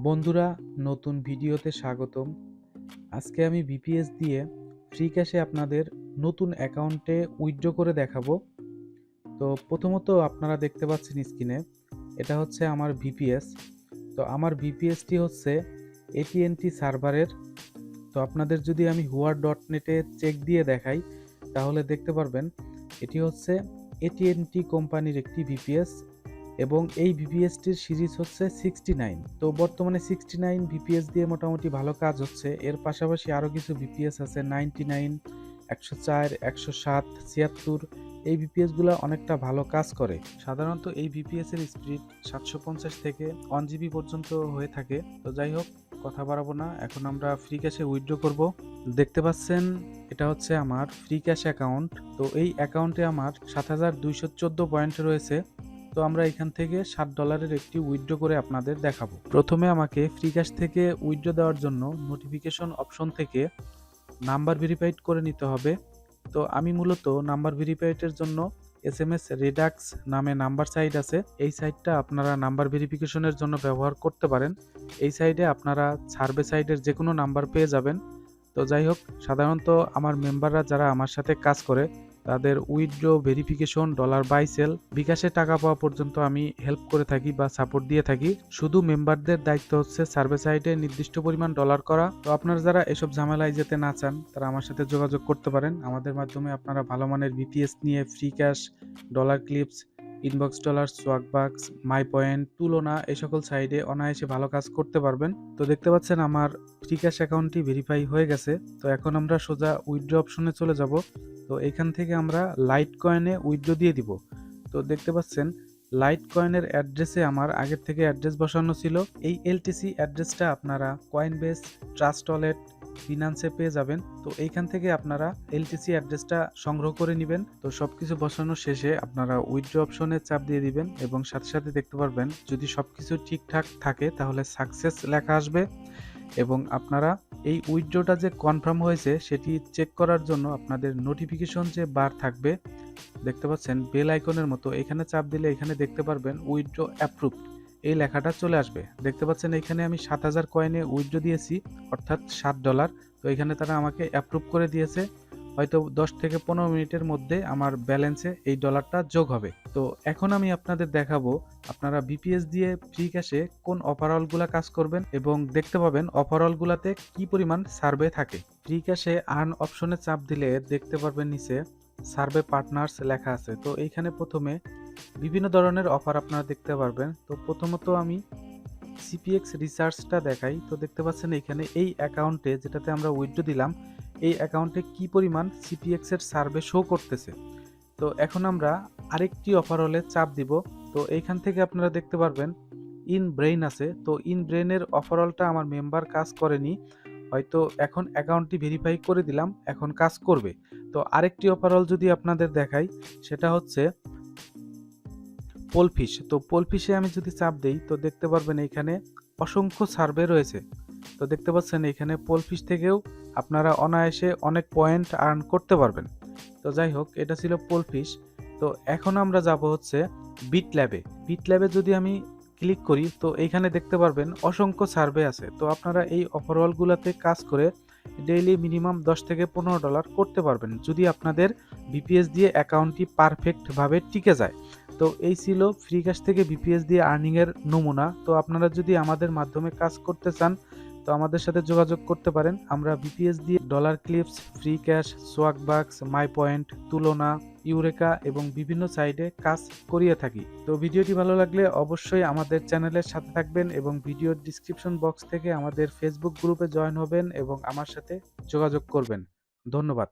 বন্ধুরা, নতুন ভিডিওতে স্বাগতম। আজকে আমি ভিপিএস দিয়ে ফ্রি ক্যাশে আপনাদের নতুন অ্যাকাউন্টে উইথড্র করে দেখাবো। তো প্রথমত আপনারা দেখতে পাচ্ছেন স্ক্রিনে, এটা হচ্ছে আমার ভিপিএস। তো আমার ভিপিএসটি হচ্ছে এটিএনটি সার্ভারের। তো আপনাদের যদি আমি হুয়ার.নেটে চেক দিয়ে দেখাই তাহলে দেখতে পারবেন এটি হচ্ছে এটিএনটি কোম্পানির একটি ভিপিএস এবং এই ভিপিএসটির সিরিজ হচ্ছে 69। তো বর্তমানে 69 ভিপিএস দিয়ে মোটামুটি ভালো কাজ হচ্ছে। এর পাশাপাশি আরও কিছু ভিপিএস আছে 99, 104, 107, 76। এই ভিপিএসগুলো অনেকটা ভালো কাজ করে। সাধারণত এই ভিপিএস এর স্পিড 750 থেকে 1 জিবি পর্যন্ত হয়ে থাকে। তো যাই হোক, কথা বাড়াবো না, এখন আমরা ফ্রি ক্যাশে উইথড্র করব। দেখতে পাচ্ছেন এটা হচ্ছে আমার ফ্রি ক্যাশ অ্যাকাউন্ট। তো এই অ্যাকাউন্টে আমার 7214 পয়েন্ট রয়েছে। তো আমরা এখান থেকে $7 একটি উইথড্র করে আপনাদের দেখাবো। প্রথমে আমাকে ফ্রি ক্যাশ থেকে উইথড্র দেওয়ার জন্য নোটিফিকেশন অপশন থেকে নাম্বার ভেরিফাইড করে নিতে হবে। তো আমি মূলত নাম্বার ভেরিফাইডের জন্য SMS রেডাক্স নামে নাম্বার সাইট আছে, এই সাইটটা আপনারা নাম্বার ভেরিফিকেশনের জন্য ব্যবহার করতে পারেন। এই সাইটে আপনারা সার্ভে সাইটের যে কোনো নাম্বার পেয়ে যাবেন। তো যাই হোক, সাধারণত আমার মেম্বাররা যারা আমার সাথে কাজ করে তাদের withdraw, verification, dollar buy sell, বিকাশে টাকা পাওয়া পর্যন্ত আমি হেল্প করে থাকি বা সাপোর্ট দিয়ে থাকি। শুধু মেম্বারদের দায়িত্ব হচ্ছে সার্ভে সাইটে নির্দিষ্ট পরিমাণ ডলার করা। তো আপনারা যারা এসব ঝামেলায় যেতে না চান তারা আমার সাথে যোগাযোগ করতে পারেন। আমাদের মাধ্যমে আপনারা ভালো মানের ভিপিএস নিয়ে free cash, dollar clips, inbox dollar, Swagbucks, my point, Toluna এই সকল সাইডে অনায়াসে ভালো কাজ করতে পারবেন। তো দেখতে পাচ্ছেন আমার ফ্রি ক্যাশ অ্যাকাউন্টটি ভেরিফাই হয়ে গেছে। তো এখন আমরা সোজা উইথড্র অপশনে চলে যাব। তো এখান থেকে আমরা লাইট কয়েনে উইথড্র দিয়ে দিব। তো দেখতে পাচ্ছেন লাইট কয়েনের অ্যাড্রেসে আমার আগের থেকে অ্যাড্রেস বসানো ছিল। এই এলটিসি অ্যাড্রেসটা আপনারা কয়েনবেস, ট্রাস্ট ওয়ালেট, ফিনান্সে পেয়ে যাবেন। তো এইখান থেকে আপনারা এলটিসি অ্যাড্রেসটা সংগ্রহ করে নেবেন। তো সবকিছু বসানো শেষে আপনারা উইথড্র অপশনে চাপ দিয়ে দিবেন এবং সাথে সাথে দেখতে পারবেন যদি সবকিছু ঠিকঠাক থাকে তাহলে সাকসেস লেখা আসবে এবং আপনারা এই উইথড্রটা যে কনফার্ম হয়েছে সেটি চেক করার জন্য আপনাদের নোটিফিকেশন যে বার থাকবে, দেখতে পাচ্ছেন বেল আইকনের মতো, এখানে চাপ দিলে এখানে দেখতে পারবেন উইথড্র অ্যাপ্রুভড এই লেখাটা চলে আসবে। দেখতে পাচ্ছেন এখানে আমি 7000 কয়েনে উইথড্র দিয়েছি, অর্থাৎ $7। তো এখানে তারা আমাকে অ্যাপ্রুভ করে দিয়েছে। হয়তো 10 থেকে 15 মিনিটের মধ্যে আমার ব্যালেন্সে এই ডলারটা যোগ হবে। তো এখন আমি আপনাদের দেখাবো আপনারা বিপিএস দিয়ে ফ্রি ক্যাশে কোন অফারঅলগুলা কাজ করবেন এবং দেখতে পাবেন অফারঅলগুলাতে কি পরিমাণ সার্ভে থাকে। ফ্রি ক্যাশে আর্ন অপশনে চাপ দিলে দেখতে পারবেন নিচে সার্ভে পার্টনার্স লেখা আছে। তো এইখানে প্রথমে বিভিন্ন ধরনের অফার আপনারা দেখতে পারবেন। তো প্রথমত আমি সিপিএক্স রিসার্চটা দেখাই। তো দেখতে পাচ্ছেন এখানে এই অ্যাকাউন্টে যেটাতে আমরা উইথড্র দিলাম, এই অ্যাকাউন্টে কি পরিমাণ সিপিএক্স এর সার্ভে শো করতেছে। তো এখন আমরা আরেকটি অফার হলে চাপ দিব। তো এইখান থেকে আপনারা দেখতে পারবেন ইন ব্রেইন আছে। তো ইন ব্রেইনের অফারলটা আমার মেম্বার কাজ করেনি, হয়তো এখন অ্যাকাউন্টটি ভেরিফাই করে দিলাম, এখন কাজ করবে। তো আরেকটি অফারল যদি আপনাদের দেখাই সেটা হচ্ছে পোলফিশ। তো পোলফিশে আমি যদি চাপ দেই তো দেখতে পারবেন এখানে অসংখ্য সার্ভে রয়েছে। তো দেখতে পাচ্ছেন এখানে পোলফিশ থেকেও আপনারা অনায়াসে অনেক পয়েন্ট আর্ন করতে পারবেন। তো যাই হোক, এটা ছিল পোলফিশ। তো এখন আমরা যাব হচ্ছে বিট ল্যাবে। বিট ল্যাবে যদি আমি ক্লিক করি তো এইখানে দেখতে পারবেন অসংখ্য সার্ভে আছে। তো আপনারা এই অফারওয়ালগুলোতে কাজ করে ডেইলি মিনিমাম $10 থেকে $15 করতে পারবেন যদি আপনাদের বিপিএস দিয়ে অ্যাকাউন্টটি পারফেক্টভাবে টিকে যায়। তো এই ছিল ফ্রি ক্যাশ থেকে বিপিএস দিয়ে আর্নিংয়ের নমুনা। তো আপনারা যদি আমাদের মাধ্যমে কাজ করতে চান তো আমাদের সাথে যোগাযোগ করতে পারেন। আমরা বিপিএস দিয়ে dollar clips, free cash, Swagbucks, my point, Toluna, Eureka এবং বিভিন্ন সাইডে কাজ করিয়ে থাকি। তো ভিডিওটি ভালো লাগলে অবশ্যই আমাদের চ্যানেলের সাথে থাকবেন এবং ভিডিওর ডিসক্রিপশন বক্স থেকে আমাদের ফেসবুক গ্রুপে জয়েন হবেন এবং আমার সাথে যোগাযোগ করবেন। ধন্যবাদ।